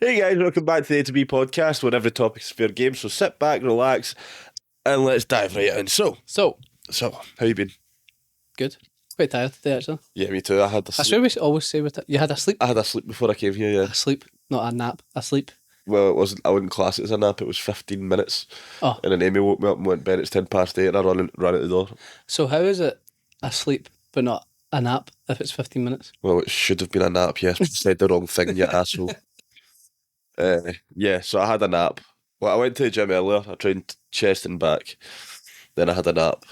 Hey guys, welcome back to the A to B podcast where every topic is fair game. So sit back, relax, and let's dive right in. So, how you been? Good. Quite tired today, actually. Yeah, me too. I had a I sleep. swear we always say you had a sleep. I had a sleep before I came here, yeah. A sleep, not a nap. A sleep. Well, it wasn't. I wouldn't class it as a nap. It was 15 minutes. Oh. And then Amy woke me up and went, Ben, it's 10 past 8, and I ran out the door. So how is it a sleep but not a nap if it's 15 minutes? Well, it should have been a nap, yes, but I said the wrong thing, you asshole. Yeah, so I had a nap. Well, I went to the gym earlier. I trained chest and back. Then I had a nap.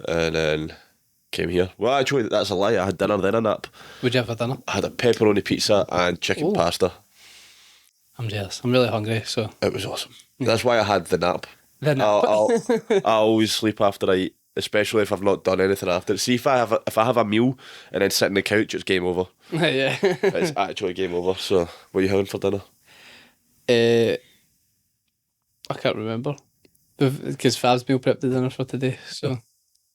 And then came here. Well, actually, that's a lie. I had dinner, then a nap. Would you have a dinner? I had a pepperoni pizza and chicken pasta. I'm jealous. I'm really hungry, so... It was awesome. That's why I had the nap. The nap. I always sleep after I eat, especially if I've not done anything after. See, if I have a meal and then sit on the couch, it's game over. Yeah. It's actually game over. So, what are you having for dinner? I can't remember. Because Fab's meal prepped the dinner for today, so...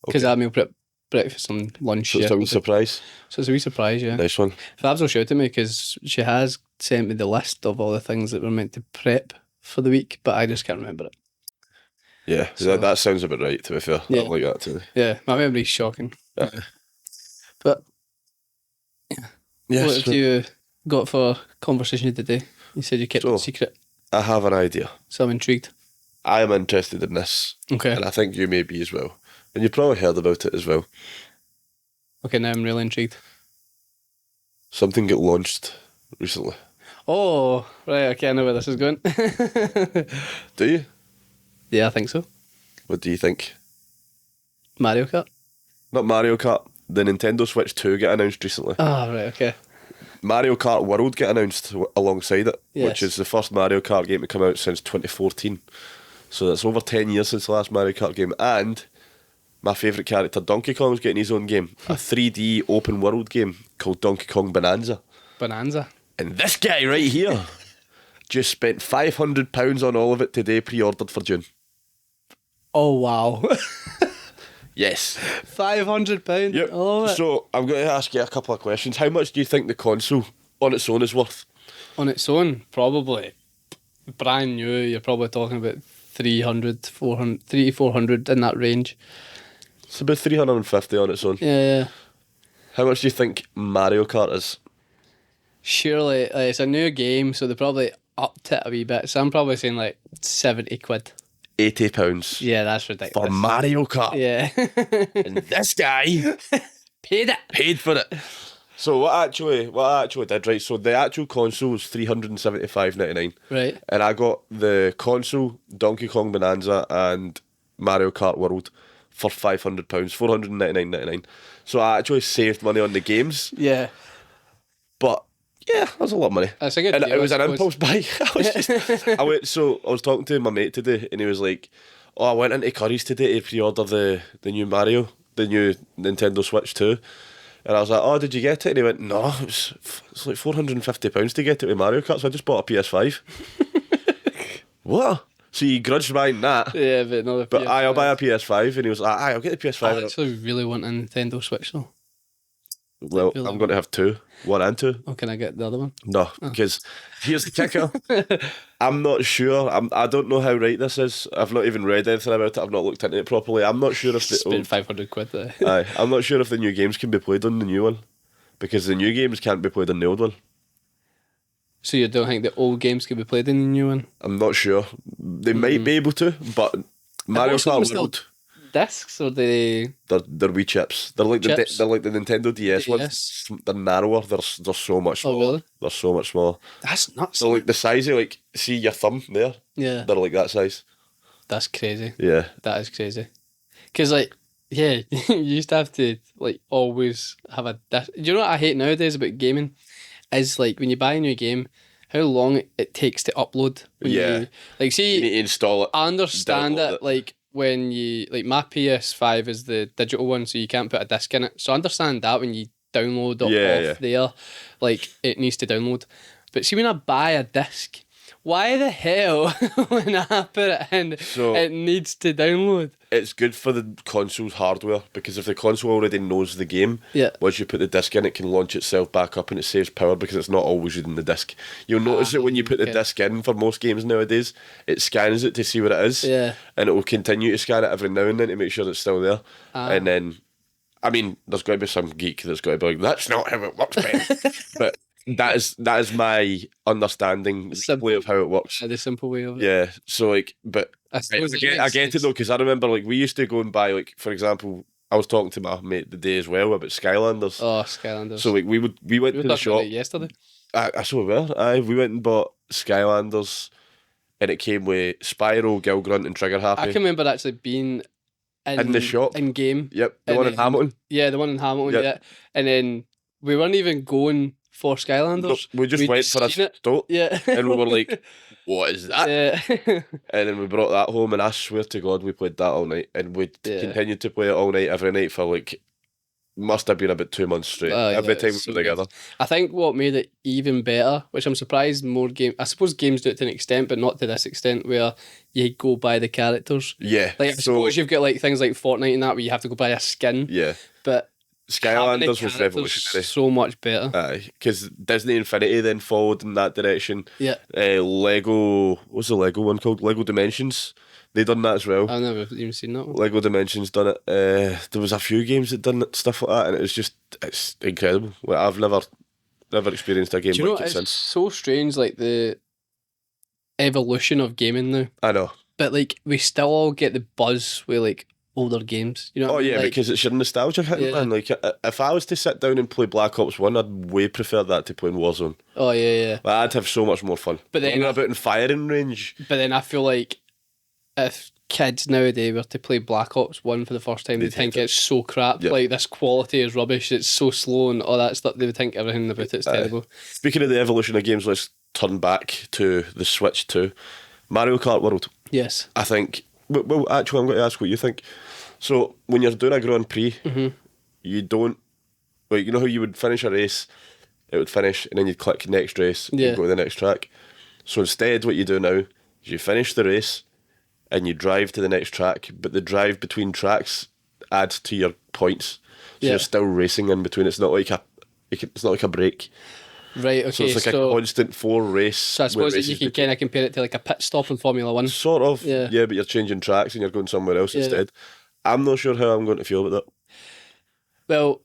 Because I meal prep breakfast and lunch. So it's a wee surprise. So it's a wee surprise, yeah. Nice one. Fabs will shout at me because she has sent me the list of all the things that we're meant to prep for the week, but I just can't remember it. Yeah, So- that sounds about right, to be fair. Yeah. I like that too. Yeah, my memory's shocking. Yeah. But Yes, what have you got for conversation today? You said you kept it secret, I have an idea. so I'm intrigued. I am interested in this, Okay. and I think you may be as well. And you've probably heard about it as well. Okay, now I'm really intrigued. Something got launched recently. Oh, right, okay, I know where this is going. Do you? Yeah, I think so. What do you think? Mario Kart? Not Mario Kart. The Nintendo Switch 2 got announced recently. Oh, right, okay. Mario Kart World got announced alongside it, Yes. which is the first Mario Kart game to come out since 2014. So that's over 10 years since the last Mario Kart game. And my favourite character, Donkey Kong's getting his own game. A 3D open world game called Donkey Kong Bonanza. Bonanza. And this guy right here just spent £500 on all of it today, pre-ordered for June. Oh, wow. Yes. £500. Yep. All of it. So I'm going to ask you a couple of questions. How much do you think the console on its own is worth? On its own, probably. Brand new, you're probably talking about 300, 400, 400 in that range. It's about 350 on its own. Yeah. How much do you think Mario Kart is? Surely, it's a new game, so they probably upped it a wee bit. So I'm probably saying like 70 quid. £80 Yeah, that's ridiculous. for Mario Kart. Yeah. And this guy Paid it. paid for it. So what I actually did, right? So the actual console was $375.99. Right. And I got the console, Donkey Kong Bonanza, and Mario Kart World for £500, $499.99. So I actually saved money on the games, Yeah. but yeah, that's a lot of money. That's a good And deal, it was I an suppose. impulse buy. I was talking to my mate today, and he was like, "Oh, I went into Curry's today to pre-order the new Mario, the new Nintendo Switch 2." And I was like, "Oh, did you get it?" And he went, "No, it's like £450 to get it with Mario Kart, so I just bought a PS5." What? So you grudged buying that? Yeah, but no. But I'll buy a PS5, and he was like, I'll get the PS5. I actually really want a Nintendo Switch though. Well, feel like- I'm going to have two, 1 and 2. Oh, can I get the other one? No, because here's the kicker. I'm not sure. I don't know how right this is. I've not even read anything about it. I've not looked into it properly. I'm not sure if Spent 500 quid there. I'm not sure if the new games can be played on the new one, because the new games can't be played on the old one. So you don't think the old games could be played in the new one? I'm not sure. They might be able to, but Mario most of them Kart still- World, Discs or the... they're wee chips. They're like Chips? they're like the Nintendo DS ones. DS. They're narrower. They're so much Oh, smaller. really? They're so much smaller. That's nuts. So like the size of see your thumb there. Yeah. They're like that size. That's crazy. Yeah. That is crazy. Because, like, yeah, you used to have to, like, always have a disc. Do you know what I hate nowadays about gaming? Is, like, when you buy a new game, how long it takes to upload. When Yeah. You, like, You see, need to install it. I understand download it, it. like, when you, like, my PS5 is the digital one, so you can't put a disc in it. So I understand that when you download it Yeah, off there, like, it needs to download. But see, when I buy a disc, why the hell when I put it in, So- it needs to download? It's good for the console's hardware because if the console already knows the game, Yeah. once you put the disc in, it can launch itself back up and it saves power because it's not always using the disc. You'll notice it when you put the okay. disc in for most games nowadays. It scans it to see what it is, Yeah. and it will continue to scan it every now and then to make sure it's still there. And then, I mean, there's got to be some geek that's got to be like, "That's not how it works, Ben." But that is my understanding Simple. of how it works. The simple way of it. Yeah, so like, but I suppose it I makes get it sense. though, because I remember like we used to go and buy like, for example, I was talking to my mate the day as well about Skylanders. Oh, Skylanders. So like we went we were to the talking about shop. it yesterday. I saw where we went and bought Skylanders, and it came with Spyro, Gilgrunt, and Trigger Happy. I can remember actually being In the shop? in game. Yep, the And one in then- Hamilton. Yeah, the one in Hamilton. Yep. Yeah, and then we weren't even going for Skylanders. No, we just We'd went for a seen it. stoat, Yeah, and we were like, "What is that?" yeah. And then we brought that home, and I swear to God, we played that all night, and we Yeah. continued to play it all night, every night for like, must have been about 2 months straight. Oh, every yeah, time we it's so were together. I think what made it even better, which I'm surprised more game. I suppose games do it to an extent, but not to this extent, where you go by the characters. Yeah. Like I suppose you've got like things like Fortnite and that, where you have to go buy a skin. Yeah. But having the Skylanders was characters revolutionary. so much better. Because Disney Infinity then followed in that direction. Yeah, Lego, what's the Lego one called? Lego Dimensions. They done that as well. I've never even seen that one. Lego Dimensions done it. There was a few games that done stuff like that, and it's incredible. Like, I've never experienced a game Do you know like what? it It's since. so strange, like the evolution of gaming now. I know. But like we still all get the buzz with like older games. You know? Oh what I mean? yeah, Like, because it's your nostalgia hitting, Yeah. man. Like if I was to sit down and play Black Ops 1, I'd way prefer that to playing Warzone. oh yeah. Like, I'd have so much more fun. But then- Running about in firing range. But then I feel like if kids nowadays were to play Black Ops 1 for the first time, they'd They'd think hate it. it's so crap. Yeah. Like this quality is rubbish. It's so slow and all that stuff. They would think everything about it's terrible. Speaking of the evolution of games, let's turn back to the Switch 2. Mario Kart World. Yes. I think. Well, actually, I'm going to ask what you think. So, when you're doing a Grand Prix, Mm-hmm. you don't. Like, you know how you would finish a race, it would finish, and then you'd click next race, Yeah. and go to the next track. So, instead, what you do now is you finish the race, and you drive to the next track, but the drive between tracks adds to your points. So, Yeah. you're still racing in between. It's not like a break. Right. Okay. So, it's like a constant 4 race. So I with suppose that races you can between- kind of compare it to like a pit stop in Formula One. Sort of, Yeah. but you're changing tracks and you're going somewhere else Yeah. instead. I'm not sure how I'm going to feel about that. Well,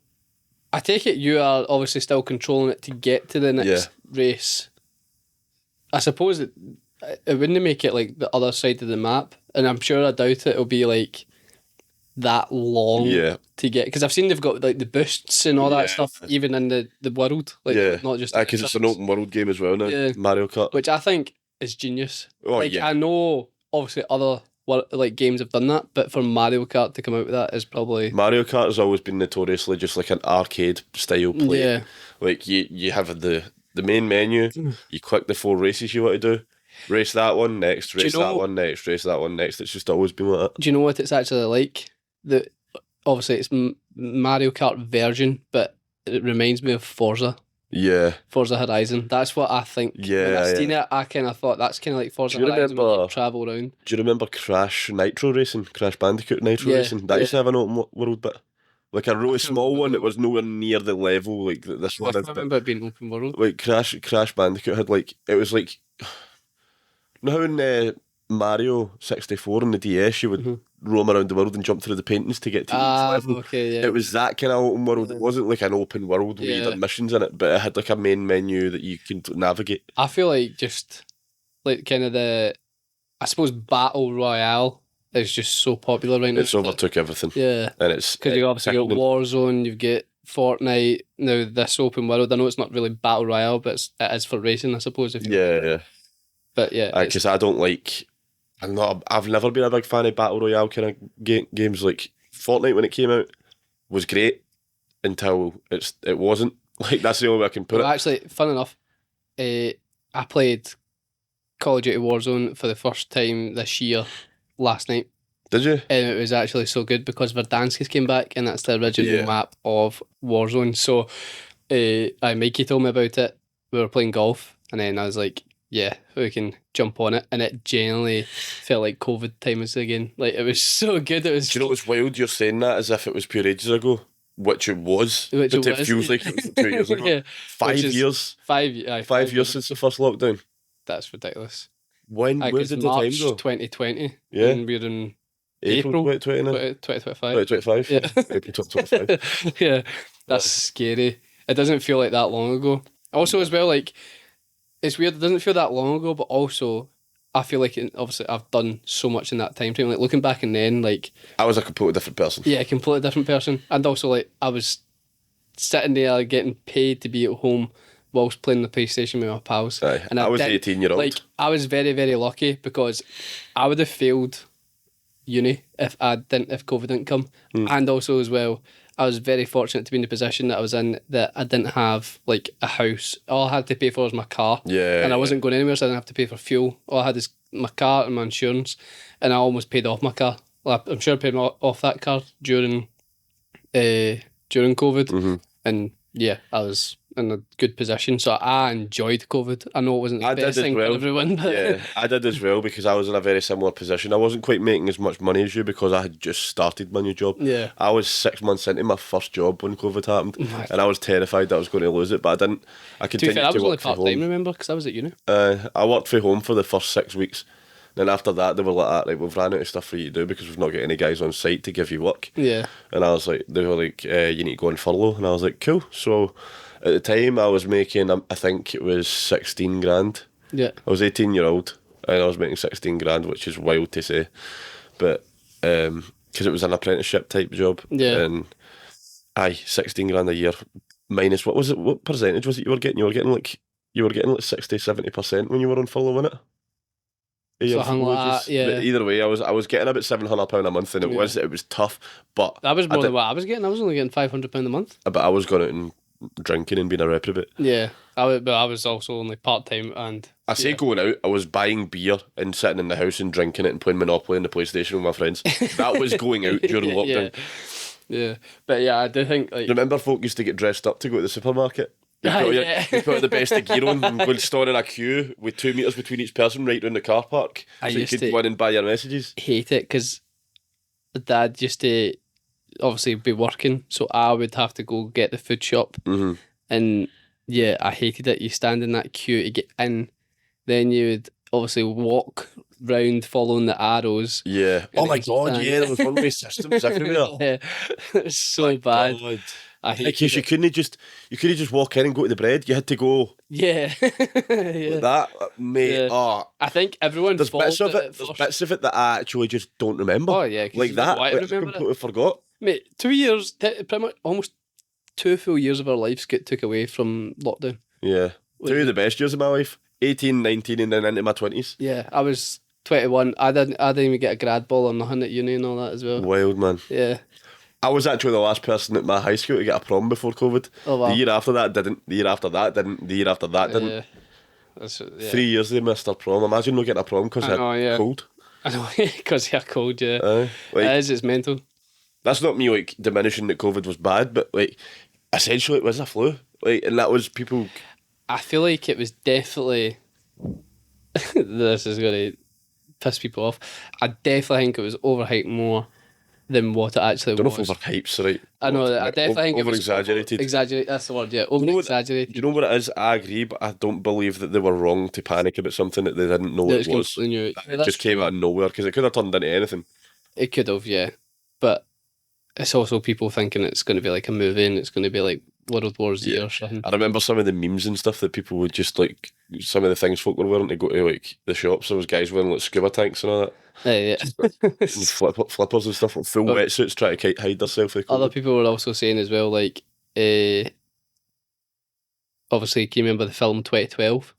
I take it you are obviously still controlling it to get to the next race. I suppose it wouldn't make it like the other side of the map, and I'm sure I doubt it'll be like that long Yeah. to get, because I've seen they've got like the boosts and all that Yeah. stuff even in the world, like Yeah. not just Because it's an tracks, open world game as well now, Yeah. Mario Kart. which I think is genius. Oh, like yeah. I know obviously other like games have done that, but for Mario Kart to come out with that is probably Mario Kart has always been notoriously just like an arcade style play. yeah. Like you have the main menu, you click the 4 races you want to do, race that one next, you race know- that one next, race that one next. It's just always been like that. Do you know what it's actually like? The obviously it's Mario Kart version, but it reminds me of Forza Horizon. That's what I think. When Yeah, I seen it, I kind of thought that's kind of like Forza Do you Horizon when you remember- travel around. Do you remember Crash Bandicoot Nitro Yeah, Racing? That used to have an open world bit. Like a really can't small one remember. that was nowhere near the level like that this I one is. can't remember it being open world. Like Crash Bandicoot had like it was like you know how in Mario 64 on the DS you would roam around the world and jump through the paintings to get to each level. Okay, yeah. It was that kind of open world. It wasn't like an open world where you Yeah. did missions in it, but it had like a main menu that you can navigate. I feel like just like kind of I suppose Battle Royale is just so popular right now. It's overtook everything, Yeah. and it's Because you obviously got Warzone, you've got Fortnite, now this open world. I know it's not really Battle Royale, but it is for racing, I suppose. If you yeah. But yeah, it's- Because I don't like. I've never been a big fan of battle royale kind of games. Like Fortnite when it came out was great until it wasn't. Like that's the only way I can put well, it. actually, fun enough, I played Call of Duty Warzone for the first time this year, last night, Did you? and it was actually so good because Verdansk came back, and that's the original Yeah. map of Warzone. So, Mikey told me about it. We were playing golf, and then I was like, yeah, we can jump on it. And it genuinely felt like COVID times again. Like, it was so good. It was, Do you know what's wild? You're saying that as if it was pure ages ago, which it was. Which But it it was. feels like it was 2 years ago. Yeah, 5 which is years. 5 years since the first lockdown. That's ridiculous. Where Because did the time March go? 2020, Yeah. and we're in April April 2020 now? 2025. 2025? Yeah. April 2025. Yeah, that's scary. It doesn't feel like that long ago. Also, as well, like, it's weird. It doesn't feel that long ago, but also, I feel like obviously I've done so much in that time frame. Like, looking back and then, like, I was a completely different person. yeah, a completely different person. And also, like, I was sitting there like, getting paid to be at home whilst playing the PlayStation with my pals. Aye, And I was did- 18-year-old. Like, I was very, very lucky because I would have failed uni if COVID didn't come. And also as well, I was very fortunate to be in the position that I was in, that I didn't have like a house. All I had to pay for was my car. Yeah, And I yeah. wasn't going anywhere, so I didn't have to pay for fuel. All I had is my car and my insurance, and I almost paid off my car. Well, I'm sure I paid off that car during COVID. Mm-hmm. And yeah, I was in a good position, so I enjoyed COVID. I know it wasn't the I did best as thing well. for everyone, but Yeah, I did as well because I was in a very similar position. I wasn't quite making as much money as you because I had just started my new job. yeah. I was 6 months into my first job when COVID happened, My- and I was terrified that I was going to lose it, but I didn't. I To be continued fair, I to was only work from part time, home. remember, because I was at uni. I worked from home for the first 6 weeks. Then after that, they were like, "Ah, right, we've ran out of stuff for you to do because we've not got any guys on site to give you work." Yeah. And I was like, they were like, you need to go on furlough. And I was like, cool. So at the time, I was making, I think it was 16 grand. Yeah. I was 18-year-old and I was making 16 grand, which is wild to say. But because it was an apprenticeship type job. Yeah. And 16 grand a year minus, what was it? What percentage was it you were getting? You were getting like 60, 70% when you were on furlough, wasn't it? Something like wages. that, yeah. But either way, I was getting about £700 a month, and it was tough. But That was more did- than what I was getting. I was only getting £500 a month. but I was going out and drinking and being a reprobate. Yeah. But I was also only part time, and I say going out, I was buying beer and sitting in the house and drinking it and playing Monopoly on the PlayStation with my friends. That was going out during lockdown. Yeah. But yeah, I do think like Remember folk used to get dressed up to go to the supermarket? You Yeah. put the best of gear on and go and stand in a queue with 2 metres between each person right round the car park I so you used could to- go in and buy your messages. hate it because Dad used to obviously be working, so I would have to go get the food shop, Mm-hmm. and yeah, I hated it. You stand in that queue to get in, then you would obviously walk round following the arrows. Yeah. And Oh my it's- God, yeah, there was one-way systems everywhere. Yeah, it was so bad. God. I In hated case it. you couldn't just walk in and go to the bread. You had to go Yeah, yeah. like that, mate. Yeah. Oh, I think everyone there's followed bits of it it. at There's first. bits of it that I actually just don't remember. Oh yeah, 'cause like you that. don't want Like, to I remember that. completely forgot. Mate, 2 years, pretty much almost 2 full years of our lives get took away from lockdown. Yeah, Like- two of the best years of my life: 18, 19, and then into my 20s. Yeah, I was 21. I didn't even get a grad ball or nothing at uni and all that as well. Wild, man. Yeah. I was actually the last person at my high school to get a prom before COVID. Oh wow. The year after that didn't. The year after that didn't. The year after that didn't. Yeah. Yeah. 3 years they missed their prom. Imagine not getting a prom because I they're know, yeah. cold. I know, because you're cold, yeah. Like, It is, it's mental. that's not me like diminishing that COVID was bad, but like essentially it was a flu. Like, and that was people. I feel like it was definitely. This is going to piss people off. I definitely think it was overhyped more than what it actually I don't know was. if overhypes right. I know that. I definitely think it over was exaggerated. Exaggerate. That's the word. Yeah, know over what- exaggerated. Do you know what it is? I agree, but I don't believe that they were wrong to panic about something that they didn't know what it was. It just came out of nowhere because it could have turned into anything. It could have, yeah, but it's also people thinking it's going to be like a movie and it's going to be like World War Z Yeah. or something. I remember some of the memes and stuff that people would just like. Some of the things folk were wearing to go to like the shops. There was guys wearing like scuba tanks and all that, Yeah. and flippers and stuff, like full But- wetsuits trying to hide themselves. Other people were also saying as well, like, obviously, can you remember the film 2012?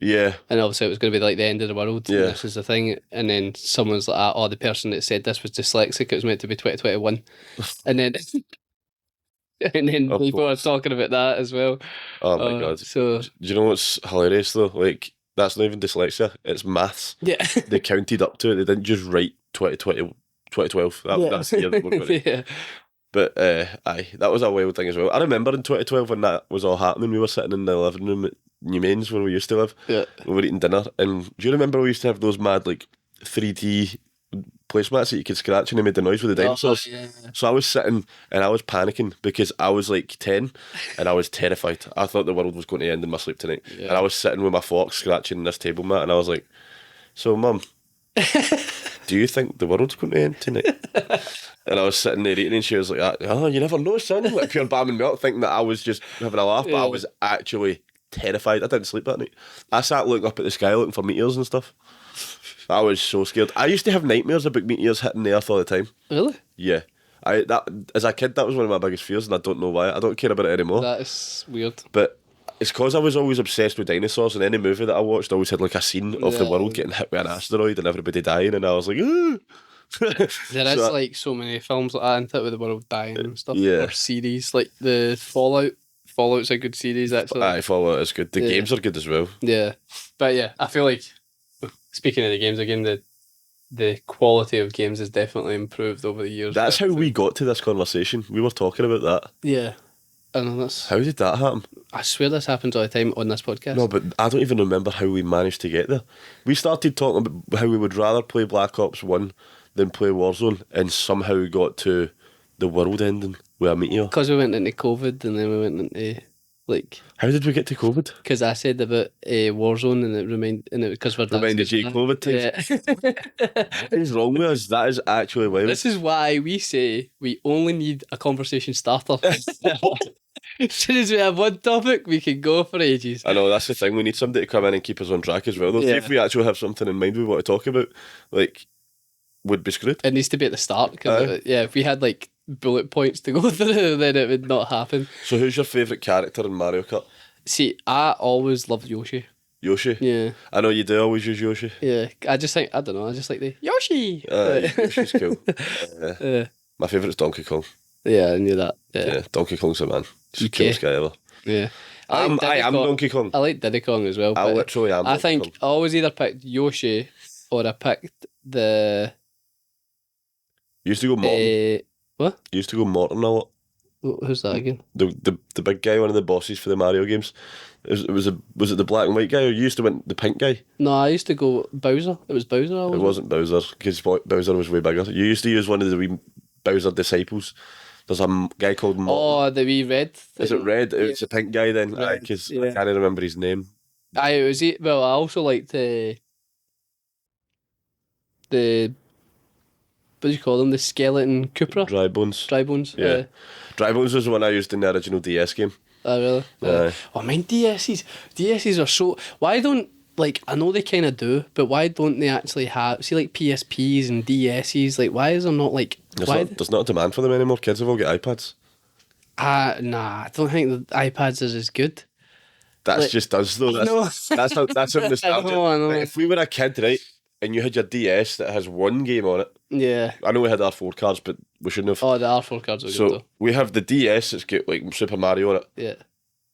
Yeah, And obviously, it was going to be like the end of the world. Yeah. And this is the thing. And then someone's like, oh, the person that said this was dyslexic. It was meant to be 2021. And then, and then Of people are course. talking about that as well. oh my god. So, Do you know what's hilarious though? Like that's not even dyslexia; it's maths. yeah. They counted up to it. They didn't just write 2020, 2012. That's the year that we're going to. Yeah. But aye, that was a wild thing as well. I remember in 2012 when that was all happening, we were sitting in the living room New Mains where we used to live. Yeah. We were eating dinner, and do you remember we used to have those mad like 3D placemats that you could scratch and they made the noise with the dinosaurs? Yeah. So I was sitting and I was panicking because I was like 10 and I was terrified. I thought the world was going to end in my sleep tonight. Yeah. And I was sitting with my fork scratching this table mat and I was like, so Mum, do you think the world's going to end tonight? And I was sitting there eating and she was like, oh, you never know, son. Like pure bamming me up, thinking that I was just having a laugh, but I was actually terrified. I didn't sleep that night. I sat looking up at the sky looking for meteors and stuff. I was so scared. I used to have nightmares about meteors hitting the earth all the time. Really? Yeah. As a kid, that was one of my biggest fears, and I don't know why. I don't care about it anymore. That is weird. But it's because I was always obsessed with dinosaurs, and any movie that I watched always had like a scene of the world getting hit with an asteroid and everybody dying, and I was like, ooh. There is like so many films like that, isn't it, with the world dying and stuff. Yeah. Or series, like the Fallout. Fallout's a good series, actually. I Fallout is good. The games are good as well. Yeah. But yeah, I feel like, speaking of the games again, the quality of games has definitely improved over the years. That's how we got to this conversation. We were talking about that. Yeah. I know that's. How did that happen? I swear this happens all the time on this podcast. No, but I don't even remember how we managed to get there. We started talking about how we would rather play Black Ops 1 than play Warzone, and somehow got to the world ending with a meteor. Because we went into COVID and then we went into, like... How did we get to COVID? Because I said about Warzone and it because we're reminded you of COVID times. Yeah. What is wrong with us? That is actually wild. This is why we say we only need a conversation starter. As soon as we have one topic, we can go for ages. I know, that's the thing. We need somebody to come in and keep us on track as well. Though. See if we actually have something in mind we want to talk about, like, would be screwed. It needs to be at the start. Cause if we had like bullet points to go through, then it would not happen. So who's your favourite character in Mario Kart? See, I always loved Yoshi. Yoshi? Yeah. I know you do always use Yoshi. Yeah. I just think, I don't know, I just like the Yoshi. Yoshi's cool. My favourite's Donkey Kong. Yeah, I knew that. Yeah, Donkey Kong's the man. He's the Okay. coolest guy ever. Yeah. I am Donkey Kong. I like Diddy Kong as well. I but literally am I Donkey think Kong. I always either picked Yoshi or I picked the... You used to go Morton. What? You used to go Morton a lot. Who's that again? The big guy, one of the bosses for the Mario games. Was it the black and white guy, or you used to win the pink guy? No, I used to go Bowser. It was Bowser. It wasn't Bowser, because Bowser was way bigger. You used to use one of the wee Bowser disciples. There's a guy called Morton. Oh, the wee red thing. Is it red? Yeah. It's a pink guy then, Red, because yeah. I can't remember his name. It was it. Well, I also liked the what do you call them? The skeleton Cupra? Dry Bones. Dry Bones. Yeah. Dry Bones was the one I used in the original DS game. Oh, really? Aye. Oh, mine DSs are so... Why don't... Like, I know they kind of do, but why don't they actually have... See, like, PSPs and DSs, like, why is there not, like... There's not a demand for them anymore. Kids have all got iPads. Nah, I don't think the iPads is as good. That's Like, just us, though. That's how nostalgia... I know. Like, if we were a kid, right, and you had your DS that has one game on it, Yeah. I know we had R4 cards, but we shouldn't have. Oh, the R4 cards are good, So though. we have the DS that's got like Super Mario on it, Yeah.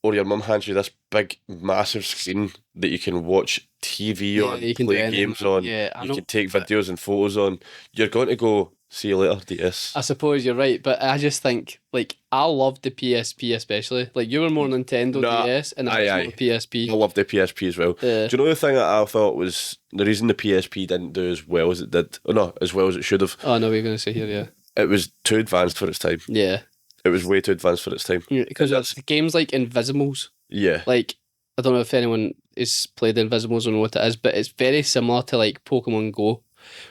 or your mum hands you this big, massive screen that you can watch TV Yeah, on, you can do play anything. games on, Yeah, I you know. can take videos and photos on. You're going to go, see you later, DS. I suppose you're right, but I just think, like, I loved the PSP especially. Like, you were more Nintendo Nah, DS, and I was aye. more PSP. I love the PSP as well. Yeah. Do you know the thing that I thought was the reason the PSP didn't do as well as it did? Or no, as well as it should have. Oh, no, we're going to say here, yeah. It was too advanced for its time. Yeah. It was way too advanced for its time. Because it's games like Invisimals. Yeah. Like, I don't know if anyone has played Invisimals or know what it is, but it's very similar to, like, Pokemon Go,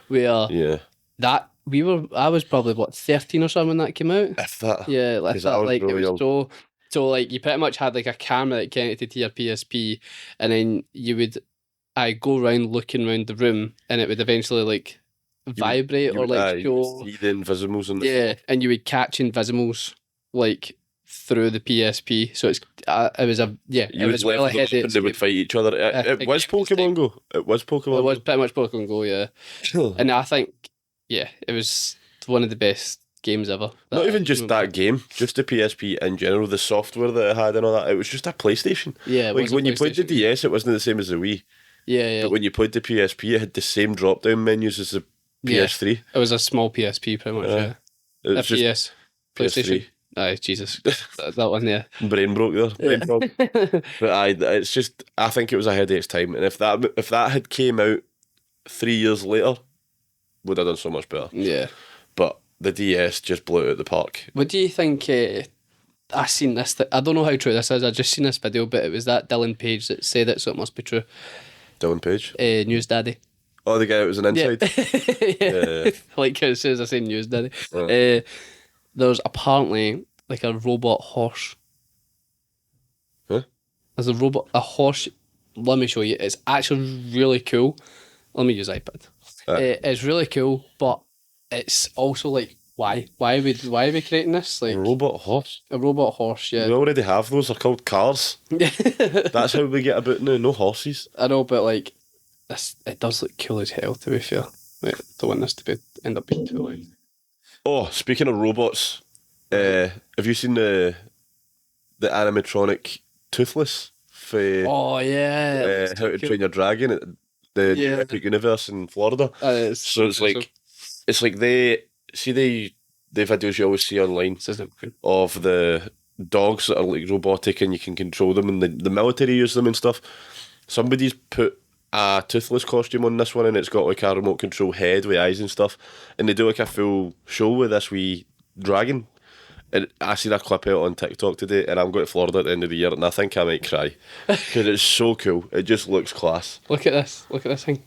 where Yeah. I was probably, 13 or something when that came out? If that. Yeah, like 'Cause that. I was Like, it really was so, like, you pretty much had, like, a camera that connected to your PSP, and then you would, go around looking around the room, and it would eventually, like, vibrate You or, would, like, you would show... see the Invisimals and Yeah, and you would catch Invisimals, like, through the PSP. So it was You would well left ahead them of and they would its fight each other. It was Pokemon Go. It was Pokemon Well, it was Go. pretty much Pokemon Go, yeah. And I think, yeah, it was one of the best games ever. Not even just that game, just the PSP in general, the software that it had and all that. It was just a PlayStation. Yeah, it Like was a when you played the PlayStation. DS, it wasn't the same as the Wii. Yeah. But when you played the PSP, it had the same drop down menus as the Yeah. PS3. It was a small PSP, pretty much, yeah. It was just PS. PlayStation. Aye, Jesus, that one there. Brain broke there. Brain fog. But it's just, I think it was ahead of its time. And if that had came out 3 years later, would have done so much better. Yeah. But the DS just blew it out the park. What do you think? I seen this. I don't know how true this is. I just seen this video, but it was that Dylan Page that said it, so it must be true. Dylan Page? News Daddy. Oh, the guy that was an inside? Yeah. Like as soon as I say News Daddy. There's apparently like a robot horse. Huh? There's a horse. Let me show you. It's actually really cool. Let me use iPad. It's really cool, but it's also like, why are we creating this? Like A robot horse? a robot horse, yeah. We already have those. They're called cars. That's how we get about now. No horses. I know, but like, it does look cool as hell. To be fair, like, don't want this to end up being too loud. Oh, speaking of robots, have you seen the animatronic Toothless for Oh yeah, How to Train Your Dragon at the Epic Universe in Florida? So it's like the videos you always see online of the dogs that are like robotic and you can control them, and the military use them and stuff. Somebody's put a Toothless costume on this one, and it's got like a remote control head with eyes and stuff, and they do like a full show with this wee dragon. And I seen a clip out on TikTok today, and I'm going to Florida at the end of the year, and I think I might cry because it's so cool. It just looks class. Look at this thing.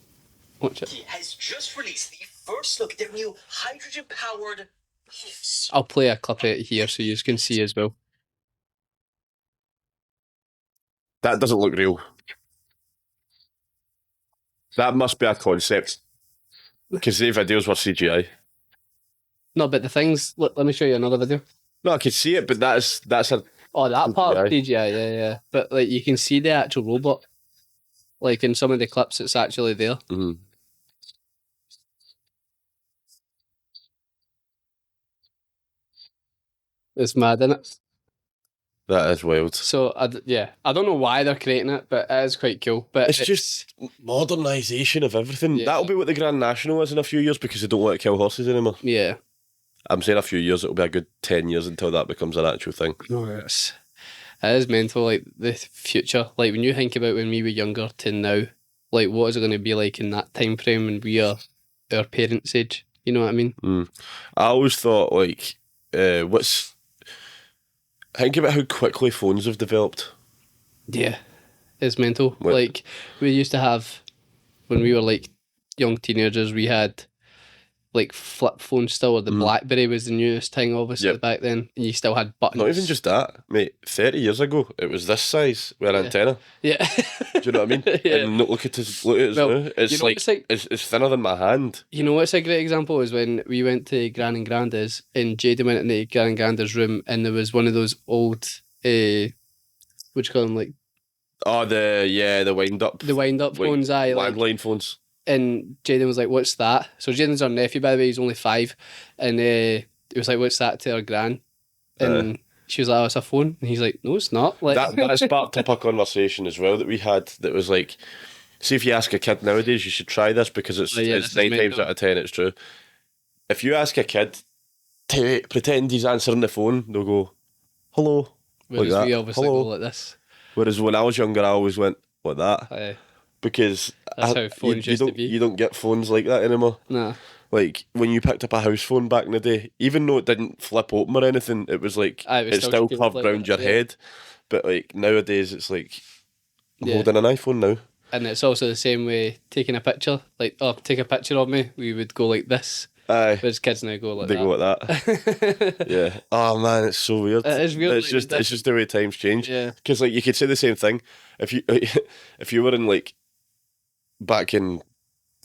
Watch it. Has just released the first look at their new hydrogen-powered horse. I'll play a clip out here so you can see as well. That doesn't look real. That must be a concept because the videos were CGI. No, but the things. Look, let me show you another video. No, I can see it, but that's a Oh, that part of CGI, yeah. But like, you can see the actual robot. Like in some of the clips, it's actually there. Mm-hmm. It's mad, isn't it? That is wild. So I don't know why they're creating it, but it is quite cool. But It's just modernisation of everything. Yeah. That'll be what the Grand National is in a few years because they don't want to kill horses anymore. Yeah. I'm saying a few years, it'll be a good 10 years until that becomes an actual thing. No, it is mental, like the future. Like when you think about when we were younger to now, like what is it going to be like in that time frame when we are our parents' age? You know what I mean? I always thought, like, think about how quickly phones have developed. Yeah, it's mental. What? Like we used to have when we were like young teenagers, we had like flip phones still, or the BlackBerry was the newest thing, obviously back then, and you still had buttons. Not even just that, mate. 30 years ago, it was this size with an antenna. Yeah. Do you know what I mean? Yeah. And look at it now. It's you know like, what's it's thinner than my hand. You know what's a great example is when we went to Gran and Granda's, and Jaden went into Gran and Granda's room, and there was one of those old, what do you call them, like Oh, the wind up. the wind up phones, like, landline phones. and Jaden was like, "What's that?" So Jaden's our nephew, by the way. He's only 5, and he was like, "What's that?" to our gran, and she was like, "Oh, it's a phone." And he's like, "No, it's not." Like That sparked up a conversation as well that we had. That was like, see if you ask a kid nowadays, you should try this because it's 9 times out of 10 it's true. If you ask a kid to pretend he's answering the phone, they'll go, "Hello." Whereas like we that. obviously Hello. go like this. Whereas when I was younger, I always went like that. Aye. Because That's how phones used to be. You don't get phones like that anymore. Nah. Like when you picked up a house phone back in the day, even though it didn't flip open or anything, it was like it's still curved like round your head. But like nowadays, it's like I'm holding an iPhone now. And it's also the same way taking a picture. Like, oh, take a picture of me. We would go like this. Aye. Whereas kids now go like They that. go like that. Yeah. Oh man, it's so weird. It is weird. It's just the way times change. Yeah. Because like you could say the same thing if you were in like back in,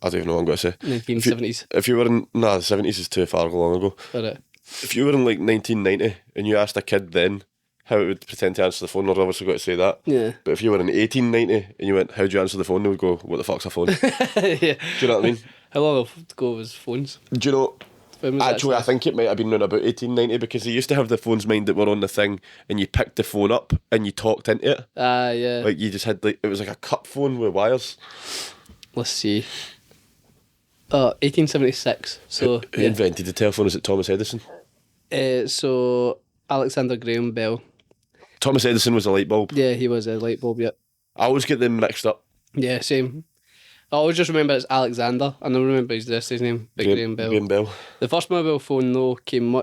I don't even know what I'm going to say. 1970s. If you were in the 70s is too far long ago. But If you were in like 1990 and you asked a kid then how it would pretend to answer the phone, they're obviously got to say that. yeah. But if you were in 1890 and you went, how do you answer the phone? They would go, what the fuck's a phone? Do yeah. you know what I mean? How long ago was phones? Do you know? When was Actually, that? I think it might have been around about 1890 because they used to have the phones mind that were on the thing and you picked the phone up and you talked into it. Yeah. Like you just had like, it was like a cup phone with wires. Let's see. 1876. So Who invented the telephone? Is it Thomas Edison? So Alexander Graham Bell. Thomas Edison was a light bulb. Yeah, he was a light bulb. Yeah, I always get them mixed up. yeah, same. I always just remember it's Alexander. I never remember his rest of his name, but Graham Bell. Graham Bell. The first mobile phone, though, came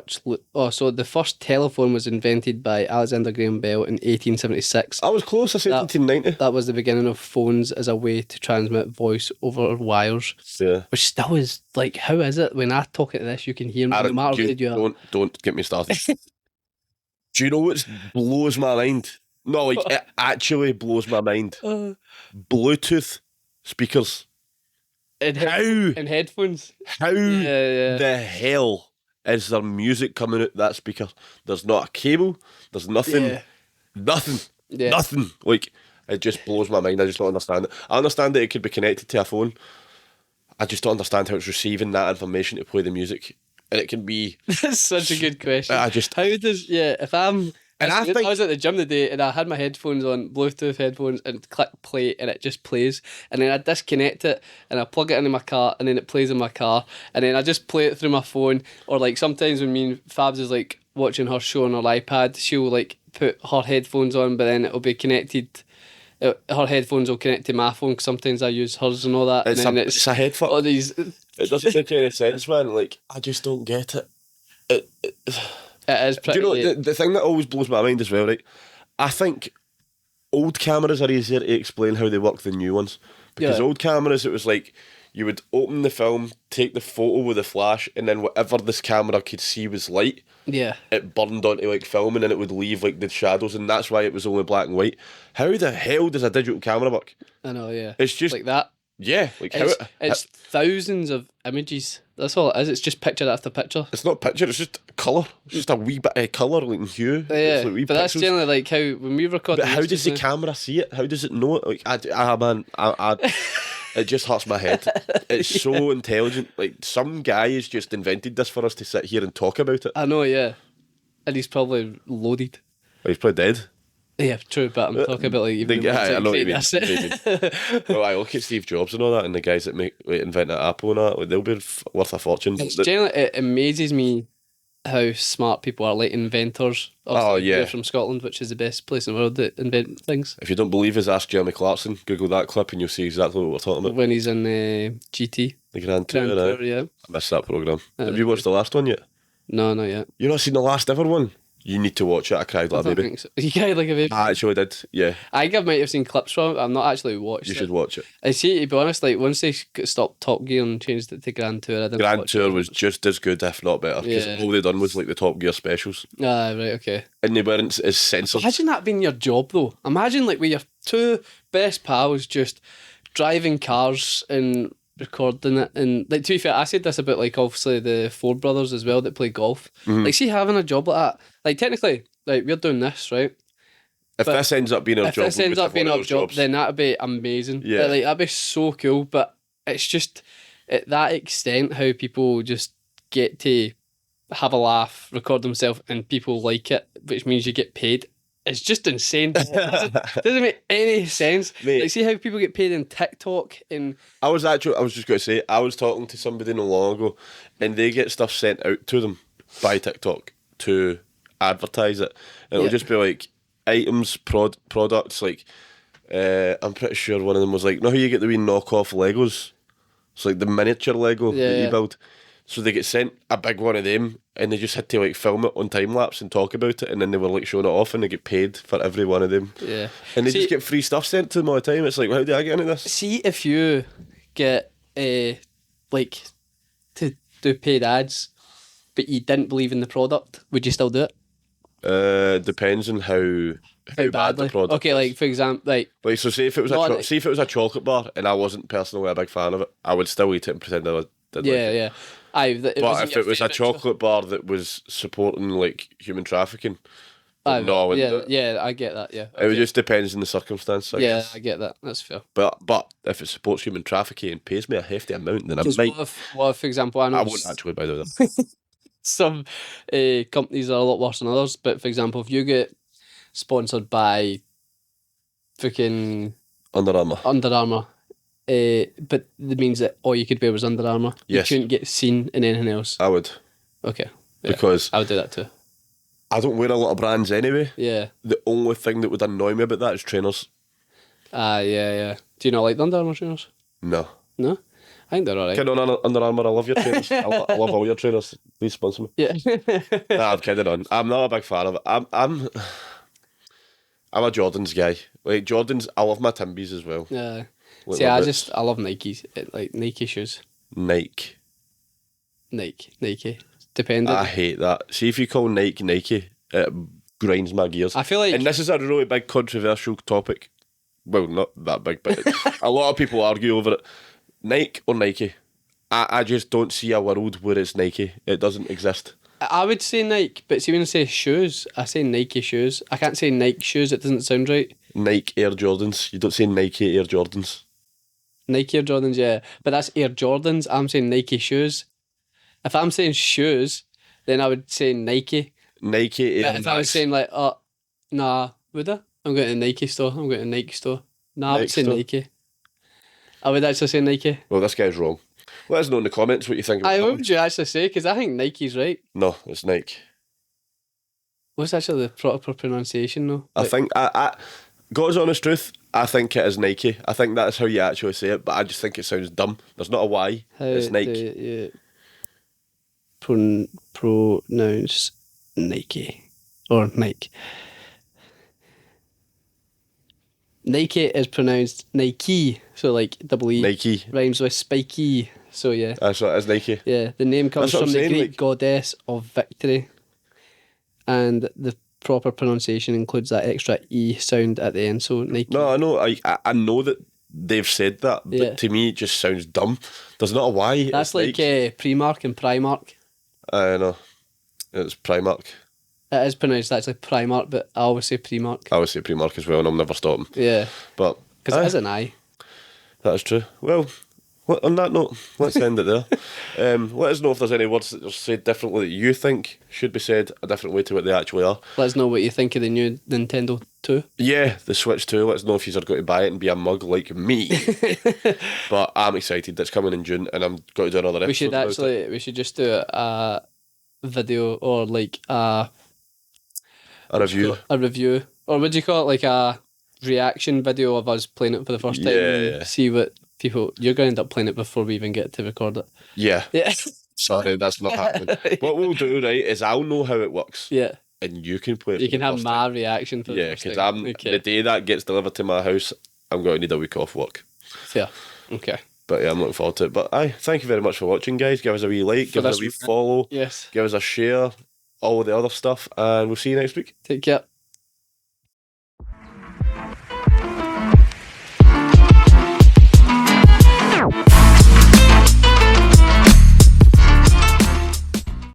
so the first telephone was invented by Alexander Graham Bell in 1876. I was close. I said That- 1890. That was the beginning of phones as a way to transmit voice over wires, Yeah. which still is like, how is it when I talk at this, you can hear me no matter where you are. Don't get me started. Do you know what blows my mind? No, like it actually blows my mind. Bluetooth speakers. And How? and headphones. How Yeah. the hell is there music coming out that speaker? There's not a cable. There's nothing. Yeah. Nothing. Yeah. Nothing. Like, it just blows my mind. I just don't understand it. I understand that it could be connected to a phone. I just don't understand how it's receiving that information to play the music. And it can be. That's such a good question. I just. How does if I'm And I I think- was at the gym today and I had my headphones on, Bluetooth headphones, and click play and it just plays, and then I disconnect it and I plug it into my car and then it plays in my car, and then I just play it through my phone. Or like sometimes when me and Fabs is like watching her show on her iPad, she'll like put her headphones on, but then it'll be connected. Her headphones will connect to my phone because sometimes I use hers and all that. It's and then it's a head fuck. all these. It doesn't make any sense, man. Like, I just don't get it. It is Do pretty. you know, the thing that always blows my mind as well, right? I think old cameras are easier to explain how they work than new ones. Because Yeah. old cameras, it was like, you would open the film, take the photo with a flash, and then whatever this camera could see was light, Yeah. it burned onto like film, and then it would leave like the shadows, and that's why it was only black and white. How the hell does a digital camera work? I know. Yeah. It's just, like that. yeah, like It's thousands of images. That's all it is. It's just picture after picture. it's not picture, it's just colour. It's just a wee bit of colour, like hue. Yeah, It's like wee but that's pixels. generally like how when we record. But how the does the YouTube camera see it? How does it know it? Like, it just hurts my head. It's so intelligent. Like, some guy has just invented this for us to sit here and talk about it. now. I know, yeah, and he's probably loaded. Well, he's probably dead. Yeah, true, but I'm talking about like even the ones I that know what you create mean. this. Well, I look at Steve Jobs and all that, and the guys that invented Apple and that, like, they'll be worth a fortune. It's generally, it amazes me how smart people are, like inventors. Obviously, yeah. they're from Scotland, which is the best place in the world to invent things. If you don't believe us, ask Jeremy Clarkson. Google that clip and you'll see exactly what we're talking about. When he's in GT. The Grand Tour, Grand right? Tour, yeah. I missed that programme. Uh, Have you watched the last one yet? No, not yet. You've not seen the last ever one? You need to watch it. I cried I like a don't baby. think so. You cried like a baby. I actually did, yeah. I think I might have seen clips from it. I've not actually watched You it. should watch it. I see, to be honest, like once they stopped Top Gear and changed it to Grand Tour, I didn't Grand watch Tour it. was just as good, if not better, because Yeah. all they done was like the Top Gear specials, Ah, right, okay. and they weren't as censored. Imagine that being your job, though. Imagine, like, with your two best pals just driving cars and recording it. And, like, to be fair, I said this about, like, obviously the Ford brothers as well that play golf. Mm-hmm. Like, see, having a job like that, like, technically, like, we're doing this, right? If but this ends up being our If job, this we'll ends just up have being one of our those job, jobs. then that'd be amazing. Yeah. Like, that'd be so cool. But it's just at that extent how people just get to have a laugh, record themselves, and people like it, which means you get paid. It's just insane. It doesn't make any sense. Mate. Like, see how people get paid in TikTok and I was just going to say, I was talking to somebody not long ago, and they get stuff sent out to them by TikTok to advertise it, and it'll Yeah. just be like items, products. Like, I'm pretty sure one of them was like, "No, how you get the wee knockoff Legos? It's like the miniature Lego that Yeah. you build." So they get sent a big one of them, and they just had to like film it on time lapse and talk about it, and then they were like showing it off, and they get paid for every one of them, yeah. and they See- just get free stuff sent to them all the time. It's like, how do I get into this? See if you get like to do paid ads, but you didn't believe in the product, would you still do it? Depends on how bad badly? the product. Okay, is. like for example, like Like, so say if it was Not a like- see if it was a chocolate bar and I wasn't personally a big fan of it, I would still eat it and pretend I did. yeah, like it. yeah. Aye, But if it was a chocolate bar that was supporting like human trafficking, then no, I wouldn't do yeah, it. yeah, I get that. Yeah, It would just depends on the circumstance. I yeah, guess. I get that. That's fair. But if it supports human trafficking and pays me a hefty amount, then I Because might. what if, for example, I know I won't actually buy them. some companies are a lot worse than others. But for example, if you get sponsored by freaking Under Armour. Under Armour, but that means that all you could wear was Under Armour. Yes. You couldn't get seen in anything else. I would Okay, yeah. because I would do that too. I don't wear a lot of brands anyway. Yeah. The only thing that would annoy me about that is trainers. Yeah. Do you not like the Under Armour trainers? No. No? I think they're alright. Kidding on Under Armour, I love your trainers. I love all your trainers. Please sponsor me. Yeah. Nah, I'm kidding on. I'm not a big fan of it. I'm a Jordans guy. Like Jordans, I love my Timbies as well. Yeah. Like See, my I boots. love Nikes. Like Nike shoes. Nike. Nike. Dependent. I hate that. See, if you call Nike, it grinds my gears. I feel like And this is a really big controversial topic. Well, not that big, but a lot of people argue over it. Nike or Nike? I just don't see a world where it's Nike. It doesn't exist. I would say Nike, but see when I say shoes, I say Nike shoes. I can't say Nike shoes. It doesn't sound right. Nike Air Jordans. You don't say Nike Air Jordans. Nike Air Jordans, yeah, but that's Air Jordans. I'm saying Nike shoes. If I'm saying shoes, then I would say Nike. Nike Air But if I was Max. saying like, nah, would I? I'm going to Nike store. I'm going to Nike store. Nah, I would Nike say store? Nike. I would actually say Nike. Well, this guy's wrong. Let us know in the comments what you think. What About would you actually say? Because I think Nike's right. No, it's Nike. What's actually the proper pronunciation though? I think I God's honest truth, I think it is Nike. I think that's how you actually say it, but I just think it sounds dumb. There's not a Y. How It's Nike. do you pronounce Nike or Nike? Nike is pronounced Nike, so like double E Nike. rhymes with spiky. So yeah, That's what it is, Nike. yeah. The name comes That's what from I'm the saying, Greek like- goddess of victory, and the proper pronunciation includes that extra E sound at the end. So Nike. No, I know. I know that they've said that, but Yeah. to me it just sounds dumb. There's not a Y. That's it's like Nike. Primark and Primark. I know. It's Primark. It is pronounced actually Primark, but I always say Primark. I would say Primark as well, and I'll never stop them. Yeah, But because it aye, is an I. that is true. Well, on that note, let's end it there. Let us know if there's any words that are said differently that you think should be said a different way to what they actually are. Let us know what you think of the new Nintendo 2. Yeah, the Switch 2. Let us know if you're going to buy it and be a mug like me. But I'm excited. It's coming in June, and I'm going to do another episode. We should about it. we should just do a video or like A review. a review, or would you call it like a reaction video of us playing it for the first time? Yeah, and yeah. See what people. You're going to end up playing it before we even get to record it. Yeah. Yeah, Sorry, that's not happening. What we'll do, right, is I'll know how it works, yeah. and you can play it. You for can the have first my reaction for time. the Yeah, first because time. I'm Okay. the day that gets delivered to my house, I'm going to need a week off work. Fair. Okay. But yeah, I'm looking forward to it. But aye, thank you very much for watching, guys. Give us a wee like, For give us a this wee week. follow, Yes. give us a share, all the other stuff, and we'll see you next week. Take care.